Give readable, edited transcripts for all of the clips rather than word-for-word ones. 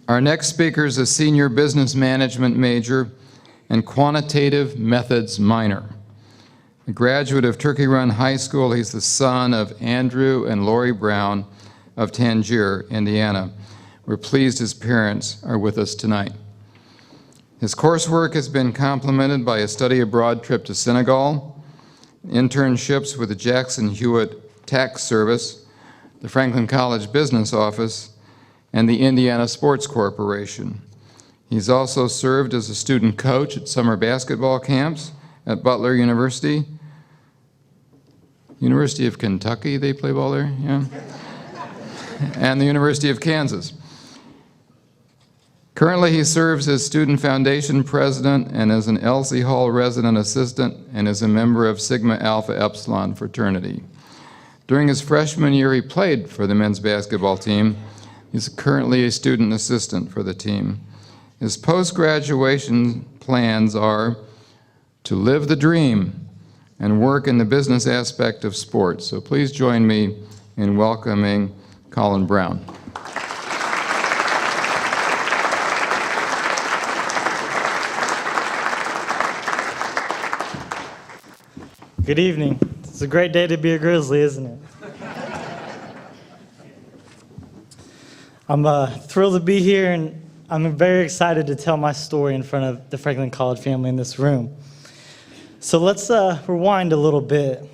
Our next speaker is a senior business management major and quantitative methods minor. A graduate of Turkey Run High School, he's the son of Andrew and Lori Brown of Tangier, Indiana. We're pleased his parents are with us tonight. His coursework has been complemented by a study abroad trip to Senegal, internships with the Jackson Hewitt Tax Service, the Franklin College Business Office, and the Indiana Sports Corporation. He's also served as a student coach at summer basketball camps at Butler University. University of Kentucky, they play ball there, yeah? And the University of Kansas. Currently, he serves as Student Foundation President and as an Elsie Hall resident assistant and is a member of Sigma Alpha Epsilon fraternity. During his freshman year, he played for the men's basketball team. He's currently a student assistant for the team. His post-graduation plans are to live the dream and work in the business aspect of sports. So please join me in welcoming Colin Brown. Good evening. It's a great day to be a Grizzly, isn't it? I'm thrilled to be here, and I'm very excited to tell my story in front of the Franklin College family in this room. So let's rewind a little bit.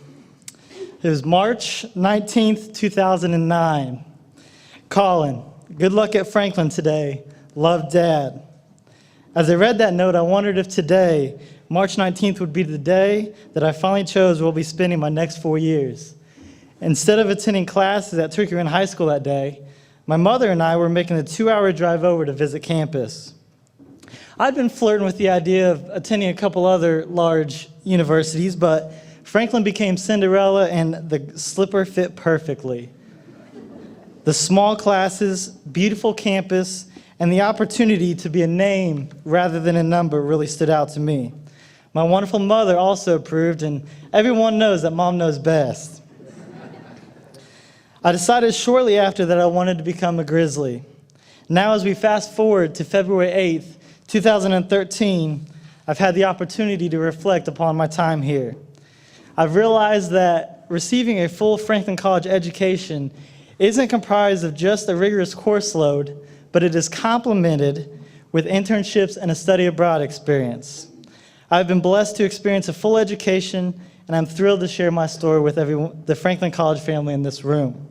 It was March 19th, 2009. Colin, good luck at Franklin today. Love, Dad. As I read that note, I wondered if today, March 19th, would be the day that I finally chose where I'll be spending my next 4 years. Instead of attending classes at Turkey Run High School that day, my mother and I were making a 2-hour drive over to visit campus. I'd been flirting with the idea of attending a couple other large universities, but Franklin became Cinderella and the slipper fit perfectly. The small classes, beautiful campus, and the opportunity to be a name rather than a number really stood out to me. My wonderful mother also approved, and everyone knows that Mom knows best. I decided shortly after that I wanted to become a Grizzly. Now, as we fast forward to February 8th, 2013, I've had the opportunity to reflect upon my time here. I've realized that receiving a full Franklin College education isn't comprised of just a rigorous course load, but it is complemented with internships and a study abroad experience. I've been blessed to experience a full education, and I'm thrilled to share my story with the Franklin College family in this room.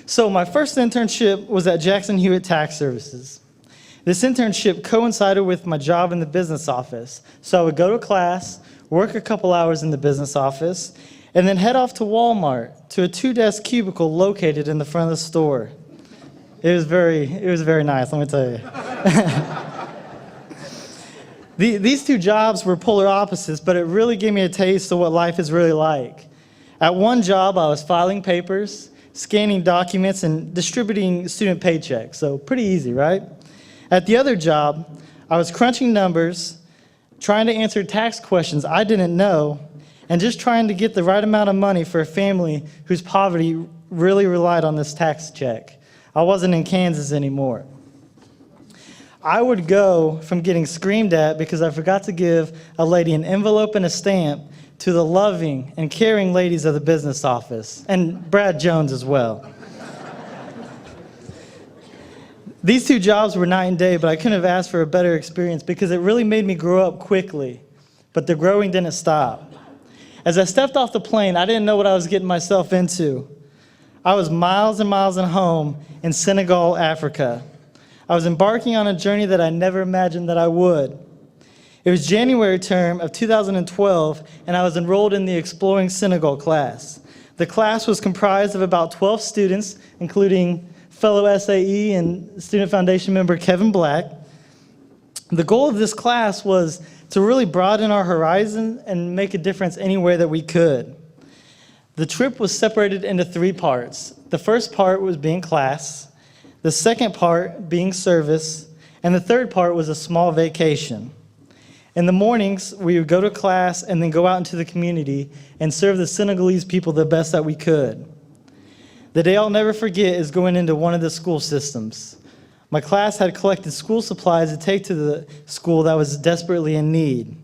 So my first internship was at Jackson Hewitt Tax Services. This internship coincided with my job in the business office. So I would go to class, work a couple hours in the business office, and then head off to Walmart to a 2-desk cubicle located in the front of the store. It was very nice, let me tell you. These two jobs were polar opposites, but it really gave me a taste of what life is really like. At one job, I was filing papers, scanning documents, and distributing student paychecks, so pretty easy, right? At the other job, I was crunching numbers, trying to answer tax questions I didn't know, and just trying to get the right amount of money for a family whose poverty really relied on this tax check. I wasn't in Kansas anymore. I would go from getting screamed at because I forgot to give a lady an envelope and a stamp to the loving and caring ladies of the business office, and Brad Jones as well. These two jobs were night and day, but I couldn't have asked for a better experience because it really made me grow up quickly, but the growing didn't stop. As I stepped off the plane, I didn't know what I was getting myself into. I was miles and miles from home in Senegal, Africa. I was embarking on a journey that I never imagined that I would. It was January term of 2012, and I was enrolled in the Exploring Senegal class. The class was comprised of about 12 students, including fellow SAE and Student Foundation member Kevin Black. The goal of this class was to really broaden our horizon and make a difference anywhere that we could. The trip was separated into 3 parts. The first part was being class, the second part being service, and the third part was a small vacation. In the mornings, we would go to class and then go out into the community and serve the Senegalese people the best that we could. The day I'll never forget is going into one of the school systems. My class had collected school supplies to take to the school that was desperately in need.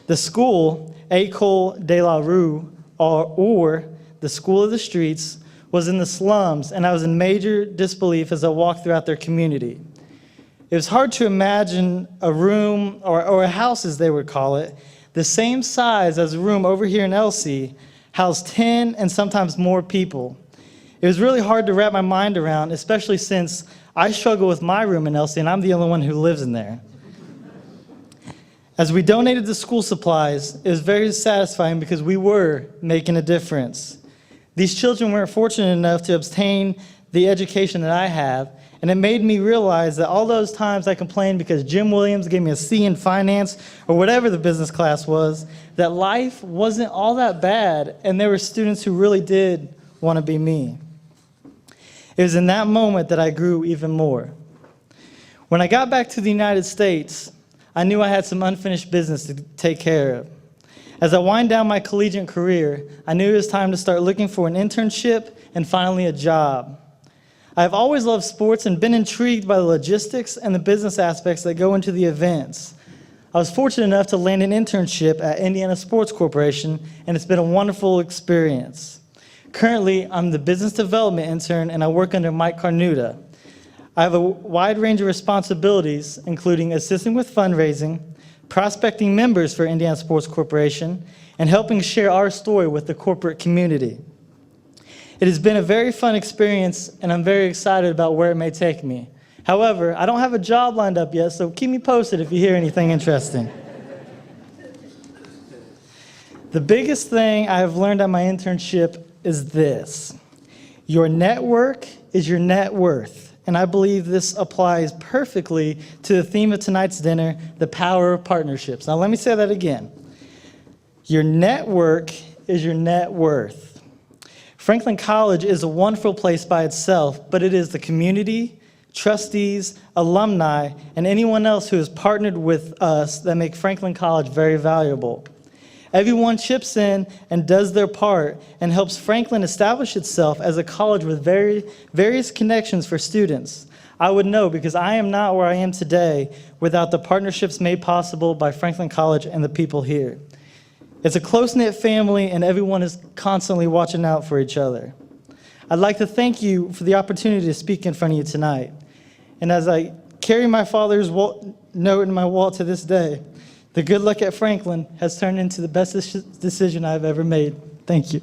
The school, École de la Rue, or the School of the Streets, was in the slums, and I was in major disbelief as I walked throughout their community. It was hard to imagine a room, or a house as they would call it, the same size as a room over here in Elsie, housed 10 and sometimes more people. It was really hard to wrap my mind around, especially since I struggle with my room in Elsie, and I'm the only one who lives in there. As we donated the school supplies, it was very satisfying because we were making a difference. These children weren't fortunate enough to obtain the education that I have, and it made me realize that all those times I complained because Jim Williams gave me a C in finance or whatever the business class was, that life wasn't all that bad, and there were students who really did want to be me. It was in that moment that I grew even more. When I got back to the United States, I knew I had some unfinished business to take care of. As I wind down my collegiate career, I knew it was time to start looking for an internship and finally a job. I've always loved sports and been intrigued by the logistics and the business aspects that go into the events. I was fortunate enough to land an internship at Indiana Sports Corporation, and it's been a wonderful experience. Currently, I'm the business development intern, and I work under Mike Carnuta. I have a wide range of responsibilities, including assisting with fundraising, prospecting members for Indiana Sports Corporation, and helping share our story with the corporate community. It has been a very fun experience, and I'm very excited about where it may take me. However, I don't have a job lined up yet, so keep me posted if you hear anything interesting. The biggest thing I have learned at my internship is this: your network is your net worth. And I believe this applies perfectly to the theme of tonight's dinner, the power of partnerships. Now, let me say that again. Your network is your net worth. Franklin College is a wonderful place by itself, but it is the community, trustees, alumni, and anyone else who has partnered with us that make Franklin College very valuable. Everyone chips in and does their part and helps Franklin establish itself as a college with various connections for students. I would know because I am not where I am today without the partnerships made possible by Franklin College and the people here. It's a close-knit family, and everyone is constantly watching out for each other. I'd like to thank you for the opportunity to speak in front of you tonight. And as I carry my father's note in my wallet to this day, the good luck at Franklin has turned into the best decision I've ever made. Thank you.